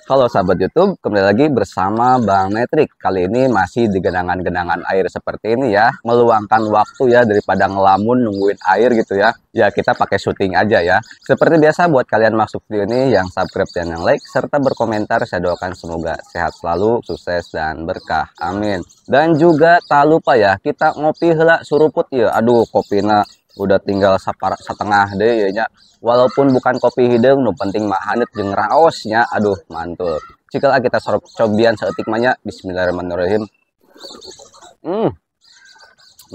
Halo sahabat YouTube, kembali lagi bersama Bang Metrik. Kali ini masih di genangan-genangan air seperti ini ya. Meluangkan waktu ya daripada ngelamun nungguin air gitu ya. Ya kita pakai syuting aja ya. Seperti biasa buat kalian masuk video ini yang subscribe dan yang like serta berkomentar, saya doakan semoga sehat selalu, sukses dan berkah. Amin. Dan juga tak lupa ya, kita ngopi heula suruput ya. Aduh, kopina udah tinggal setengah deh ya. Walaupun bukan kopi hidung, nu penting mah hanet jeung raosnya. Aduh, mantul. Cikelah kita cobian seetik manya. Bismillahirrahmanirrahim.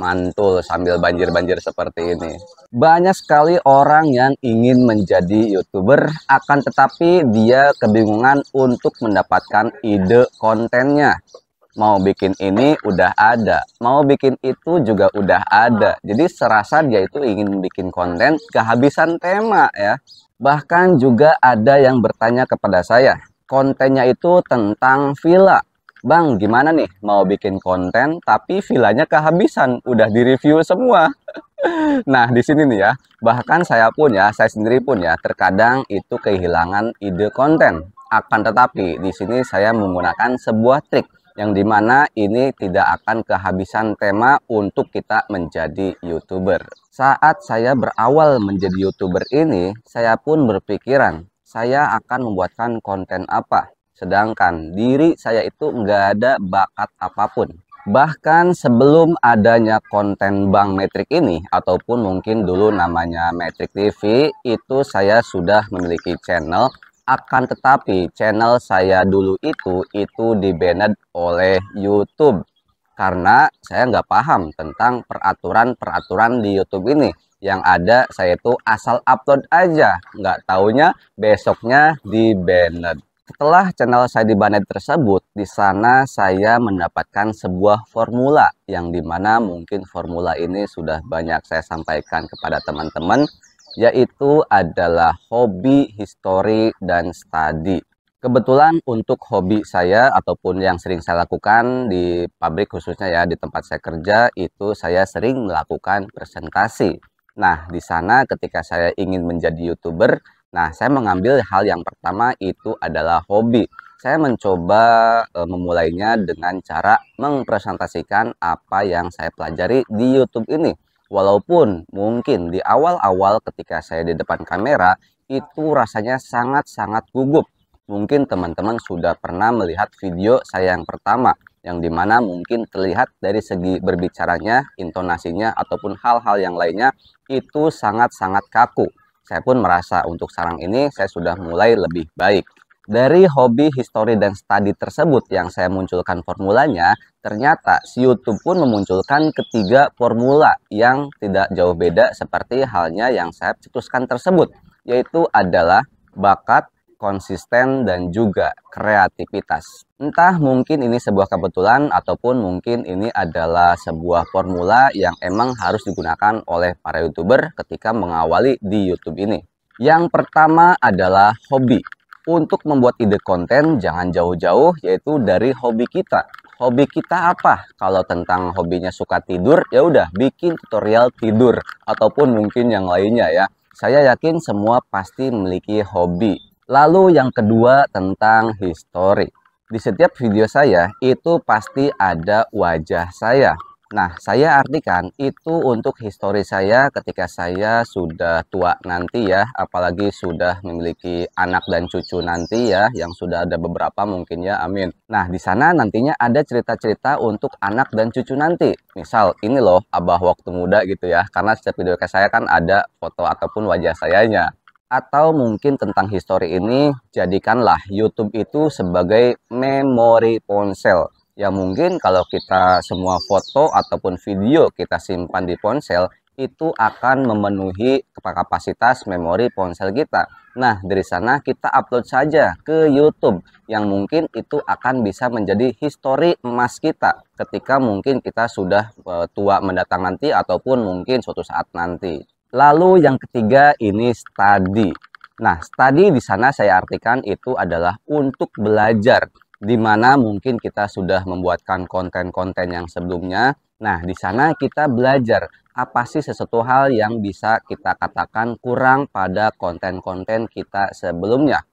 Mantul sambil banjir-banjir seperti ini. Banyak sekali orang yang ingin menjadi YouTuber, akan tetapi dia kebingungan untuk mendapatkan ide kontennya. Mau bikin ini udah ada, mau bikin itu juga udah ada. Jadi serasa dia itu ingin bikin konten kehabisan tema ya. Bahkan juga ada yang bertanya kepada saya, kontennya itu tentang villa. Bang, gimana nih mau bikin konten tapi villanya kehabisan, udah direview semua. Nah, di sini nih ya, bahkan saya sendiri pun ya, terkadang itu kehilangan ide konten. Akan tetapi, di sini saya menggunakan sebuah trik yang dimana ini tidak akan kehabisan tema untuk kita menjadi YouTuber. Saat saya berawal menjadi YouTuber ini, saya pun berpikiran, saya akan membuatkan konten apa. Sedangkan diri saya itu nggak ada bakat apapun. Bahkan sebelum adanya konten Bang Metrik ini, ataupun mungkin dulu namanya Metrik TV, itu saya sudah memiliki channel. Akan tetapi channel saya dulu itu di-banned oleh YouTube. Karena saya nggak paham tentang peraturan-peraturan di YouTube ini. Yang ada saya itu asal upload aja, nggak taunya besoknya di-banned. Setelah channel saya di-banned tersebut, di sana saya mendapatkan sebuah formula yang dimana mungkin formula ini sudah banyak saya sampaikan kepada teman-teman, yaitu adalah hobi, history, dan study. Kebetulan untuk hobi saya ataupun yang sering saya lakukan di pabrik khususnya ya di tempat saya kerja itu saya sering melakukan presentasi. Nah, di sana ketika saya ingin menjadi YouTuber, nah, saya mengambil hal yang pertama itu adalah hobi. Saya mencoba memulainya dengan cara mempresentasikan apa yang saya pelajari di YouTube ini. Walaupun mungkin di awal-awal ketika saya di depan kamera itu rasanya sangat-sangat gugup. Mungkin teman-teman sudah pernah melihat video saya yang pertama, yang dimana mungkin terlihat dari segi berbicaranya, intonasinya, ataupun hal-hal yang lainnya itu sangat-sangat kaku. Saya pun merasa untuk sekarang ini saya sudah mulai lebih baik. Dari hobi, history, dan study tersebut yang saya munculkan formulanya, ternyata si YouTube pun memunculkan ketiga formula yang tidak jauh beda seperti halnya yang saya cetuskan tersebut, yaitu adalah bakat, konsisten, dan juga kreativitas. Entah mungkin ini sebuah kebetulan ataupun mungkin ini adalah sebuah formula yang emang harus digunakan oleh para YouTuber ketika mengawali di YouTube ini. Yang pertama adalah hobi. Untuk membuat ide konten jangan jauh-jauh, yaitu dari hobi kita. Hobi kita apa? Kalau tentang hobinya suka tidur, ya udah bikin tutorial tidur ataupun mungkin yang lainnya ya. Saya yakin semua pasti memiliki hobi. Lalu yang kedua tentang history. Di setiap video saya itu pasti ada wajah saya. Nah, saya artikan itu untuk history saya ketika saya sudah tua nanti ya, apalagi sudah memiliki anak dan cucu nanti ya, yang sudah ada beberapa mungkin ya, amin. Nah, di sana nantinya ada cerita-cerita untuk anak dan cucu nanti. Misal, ini loh abah waktu muda gitu ya, karena setiap video saya kan ada foto ataupun wajah sayanya. Atau mungkin tentang history ini, jadikanlah YouTube itu sebagai memori ponsel. Ya mungkin kalau kita semua foto ataupun video kita simpan di ponsel, itu akan memenuhi kapasitas memori ponsel kita. Nah, dari sana kita upload saja ke YouTube, yang mungkin itu akan bisa menjadi histori emas kita ketika mungkin kita sudah tua mendatang nanti ataupun mungkin suatu saat nanti. Lalu yang ketiga ini study. Nah, study di sana saya artikan itu adalah untuk belajar, di mana mungkin kita sudah membuatkan konten-konten yang sebelumnya. Nah, di sana kita belajar apa sih sesuatu hal yang bisa kita katakan kurang pada konten-konten kita sebelumnya.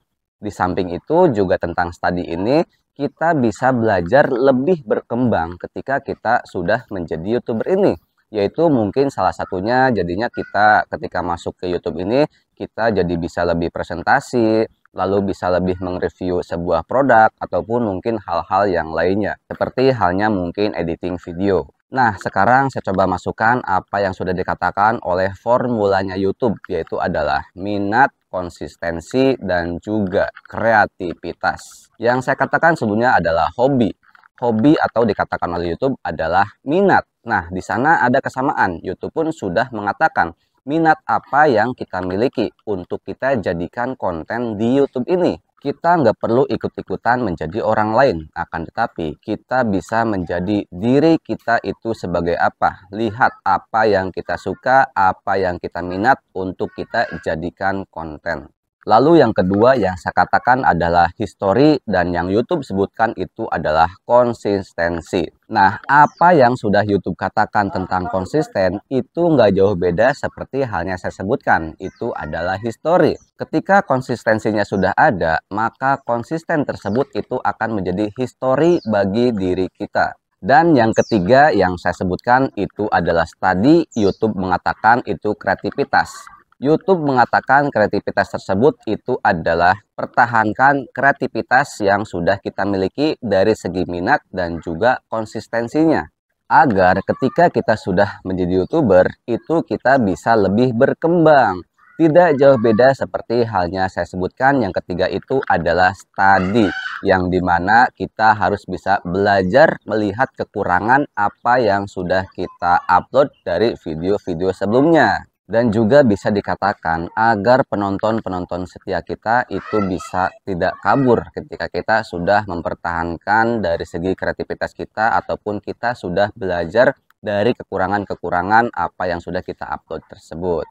Di samping itu juga tentang studi ini, kita bisa belajar lebih berkembang ketika kita sudah menjadi YouTuber ini. Yaitu mungkin salah satunya jadinya kita ketika masuk ke YouTube ini, kita jadi bisa lebih presentasi, lalu bisa lebih mereview sebuah produk, ataupun mungkin hal-hal yang lainnya. Seperti halnya mungkin editing video. Nah, sekarang saya coba masukkan apa yang sudah dikatakan oleh formulanya YouTube, yaitu adalah minat, konsistensi, dan juga kreativitas. Yang saya katakan sebelumnya adalah hobi. Hobi atau dikatakan oleh YouTube adalah minat. Nah, di sana ada kesamaan. YouTube pun sudah mengatakan minat apa yang kita miliki untuk kita jadikan konten di YouTube ini. Kita nggak perlu ikut-ikutan menjadi orang lain, akan tetapi kita bisa menjadi diri kita itu sebagai apa. Lihat apa yang kita suka, apa yang kita minat untuk kita jadikan konten. Lalu yang kedua yang saya katakan adalah history, dan yang YouTube sebutkan itu adalah konsistensi. Nah, apa yang sudah YouTube katakan tentang konsisten itu nggak jauh beda seperti halnya saya sebutkan, itu adalah history. Ketika konsistensinya sudah ada, maka konsisten tersebut itu akan menjadi history bagi diri kita. Dan yang ketiga yang saya sebutkan itu adalah studi. YouTube mengatakan itu kreativitas. YouTube mengatakan kreativitas tersebut itu adalah pertahankan kreativitas yang sudah kita miliki dari segi minat dan juga konsistensinya. Agar ketika kita sudah menjadi YouTuber, itu kita bisa lebih berkembang. Tidak jauh beda seperti halnya saya sebutkan, yang ketiga itu adalah studi. Yang dimana kita harus bisa belajar melihat kekurangan apa yang sudah kita upload dari video-video sebelumnya. Dan juga bisa dikatakan agar penonton-penonton setia kita itu bisa tidak kabur ketika kita sudah mempertahankan dari segi kreativitas kita, ataupun kita sudah belajar dari kekurangan-kekurangan apa yang sudah kita upload tersebut.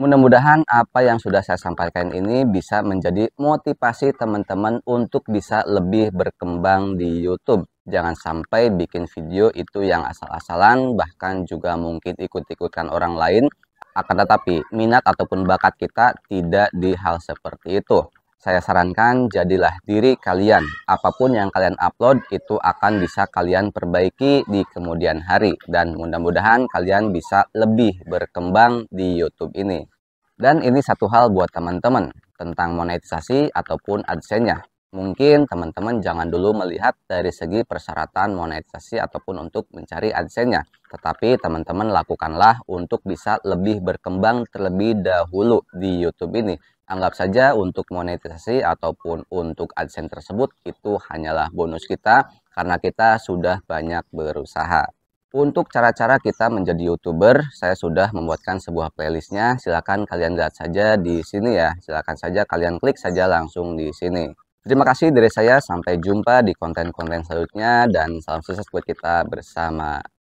Mudah-mudahan apa yang sudah saya sampaikan ini bisa menjadi motivasi teman-teman untuk bisa lebih berkembang di YouTube. Jangan sampai bikin video itu yang asal-asalan, bahkan juga mungkin ikut-ikutkan orang lain. Akan tetapi minat ataupun bakat kita tidak di hal seperti itu. Saya sarankan jadilah diri kalian. Apapun yang kalian upload itu akan bisa kalian perbaiki di kemudian hari. Dan mudah-mudahan kalian bisa lebih berkembang di YouTube ini. Dan ini satu hal buat teman-teman tentang monetisasi ataupun AdSense-nya. Mungkin teman-teman jangan dulu melihat dari segi persyaratan monetisasi ataupun untuk mencari AdSense-nya. Tetapi teman-teman lakukanlah untuk bisa lebih berkembang terlebih dahulu di YouTube ini. Anggap saja untuk monetisasi ataupun untuk AdSense tersebut itu hanyalah bonus kita karena kita sudah banyak berusaha. Untuk cara-cara kita menjadi YouTuber, saya sudah membuatkan sebuah playlistnya. Silakan kalian lihat saja di sini ya. Silakan saja kalian klik saja langsung di sini. Terima kasih dari saya, sampai jumpa di konten-konten selanjutnya dan salam sukses buat kita bersama.